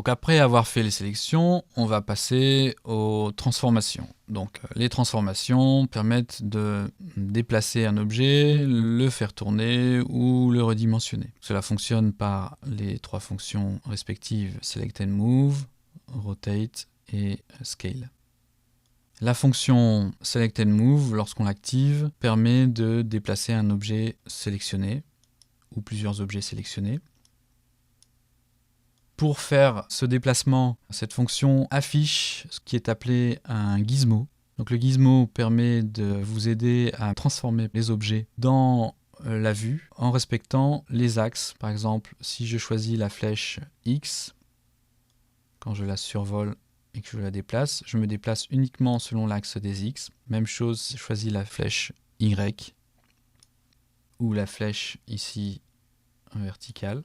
Donc après avoir fait les sélections, on va passer aux transformations. Donc les transformations permettent de déplacer un objet, le faire tourner ou le redimensionner. Cela fonctionne par les trois fonctions respectives Select and Move, Rotate et Scale. La fonction Select and Move, lorsqu'on l'active, permet de déplacer un objet sélectionné ou plusieurs objets sélectionnés. Pour faire ce déplacement, cette fonction affiche ce qui est appelé un gizmo. Donc le gizmo permet de vous aider à transformer les objets dans la vue en respectant les axes. Par exemple, si je choisis la flèche X, quand je la survole et que je la déplace, je me déplace uniquement selon l'axe des X. Même chose, si je choisis la flèche Y ou la flèche ici verticale.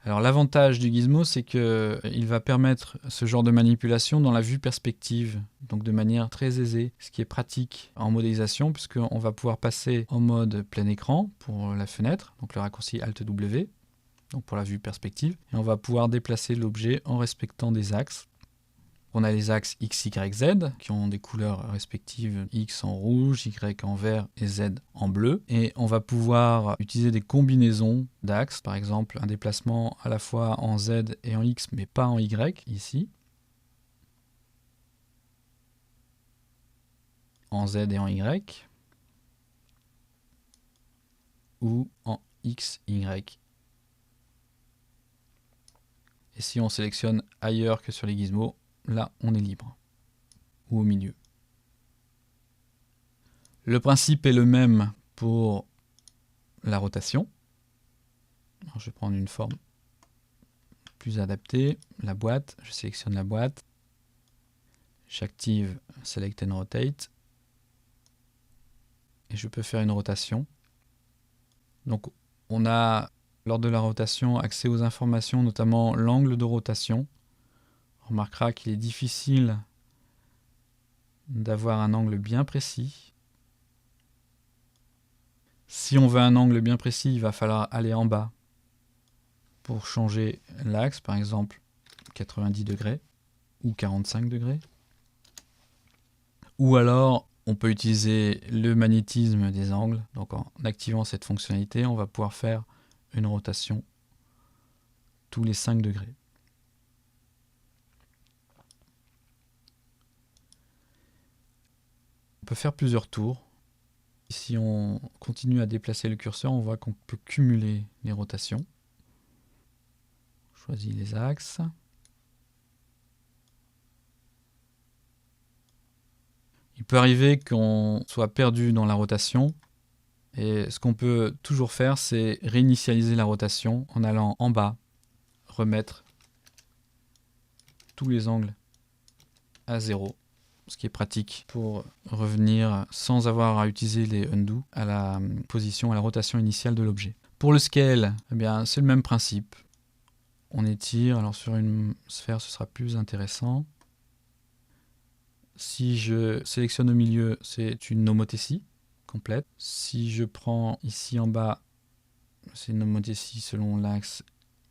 Alors l'avantage du gizmo, c'est qu'il va permettre ce genre de manipulation dans la vue perspective, donc de manière très aisée, ce qui est pratique en modélisation, puisqu'on va pouvoir passer en mode plein écran pour la fenêtre, donc le raccourci Alt-W, donc pour la vue perspective, et on va pouvoir déplacer l'objet en respectant des axes. On a les axes X, Y, Z qui ont des couleurs respectives, X en rouge, Y en vert et Z en bleu. Et on va pouvoir utiliser des combinaisons d'axes, par exemple un déplacement à la fois en Z et en X mais pas en Y ici. En Z et en Y. Ou en X, Y. Et si on sélectionne ailleurs que sur les gizmos, là on est libre. Ou au milieu. Le principe est le même pour la rotation. Alors, je vais prendre une forme plus adaptée. La boîte, je sélectionne la boîte. J'active Select and Rotate. Et je peux faire une rotation. Donc on a, lors de la rotation, accès aux informations, notamment l'angle de rotation. On remarquera qu'il est difficile d'avoir un angle bien précis. Si on veut un angle bien précis, il va falloir aller en bas pour changer l'axe, par exemple 90 degrés ou 45 degrés. Ou alors, on peut utiliser le magnétisme des angles. Donc en activant cette fonctionnalité, on va pouvoir faire une rotation tous les 5 degrés. On peut faire plusieurs tours. Si on continue à déplacer le curseur, on voit qu'on peut cumuler les rotations. Je choisis les axes. Il peut arriver qu'on soit perdu dans la rotation. Et ce qu'on peut toujours faire, c'est réinitialiser la rotation en allant en bas, remettre tous les angles à 0. Ce qui est pratique pour revenir sans avoir à utiliser les undo à la position, à la rotation initiale de l'objet. Pour le scale, eh bien, c'est le même principe. On étire, alors sur une sphère ce sera plus intéressant. Si je sélectionne au milieu, c'est une homothétie complète. Si je prends ici en bas, c'est une homothétie selon l'axe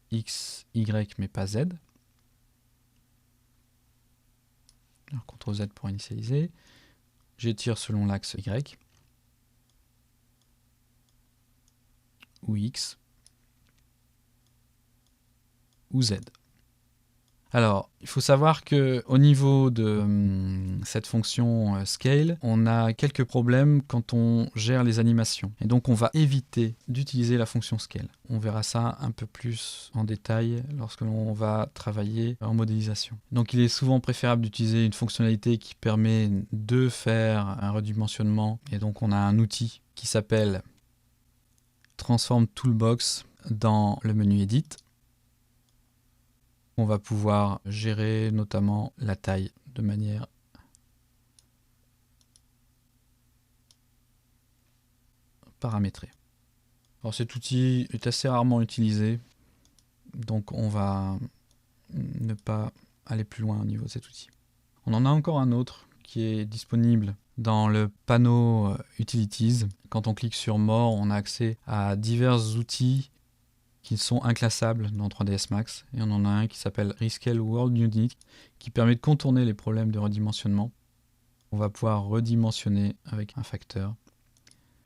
X, Y mais pas Z. Alors, CTRL Z pour initialiser. J'étire selon l'axe Y ou X ou Z. Alors, il faut savoir qu'au niveau de cette fonction Scale, on a quelques problèmes quand on gère les animations. Et donc, on va éviter d'utiliser la fonction Scale. On verra ça un peu plus en détail lorsque l'on va travailler en modélisation. Donc, il est souvent préférable d'utiliser une fonctionnalité qui permet de faire un redimensionnement. Et donc, on a un outil qui s'appelle Transform Toolbox dans le menu Edit. On va pouvoir gérer notamment la taille de manière paramétrée. Alors cet outil est assez rarement utilisé, donc on va ne pas aller plus loin au niveau de cet outil. On en a encore un autre qui est disponible dans le panneau Utilities. Quand on clique sur More, on a accès à divers outils qui sont inclassables dans 3ds Max. Et on en a un qui s'appelle Rescale World Unit, qui permet de contourner les problèmes de redimensionnement. On va pouvoir redimensionner avec un facteur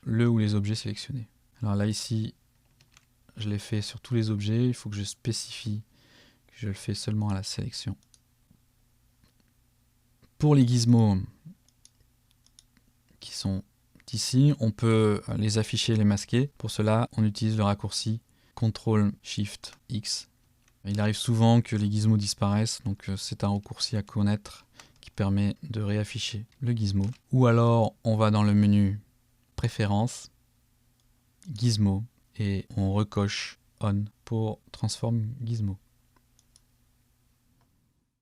le ou les objets sélectionnés. Alors là ici, je l'ai fait sur tous les objets. Il faut que je spécifie que je le fais seulement à la sélection. Pour les gizmos qui sont ici, on peut les afficher et les masquer. Pour cela, on utilise le raccourci CTRL-SHIFT-X. Il arrive souvent que les gizmos disparaissent, donc c'est un raccourci à connaître qui permet de réafficher le gizmo. Ou alors, on va dans le menu Préférences, Gizmo, et on recoche On pour Transform Gizmo.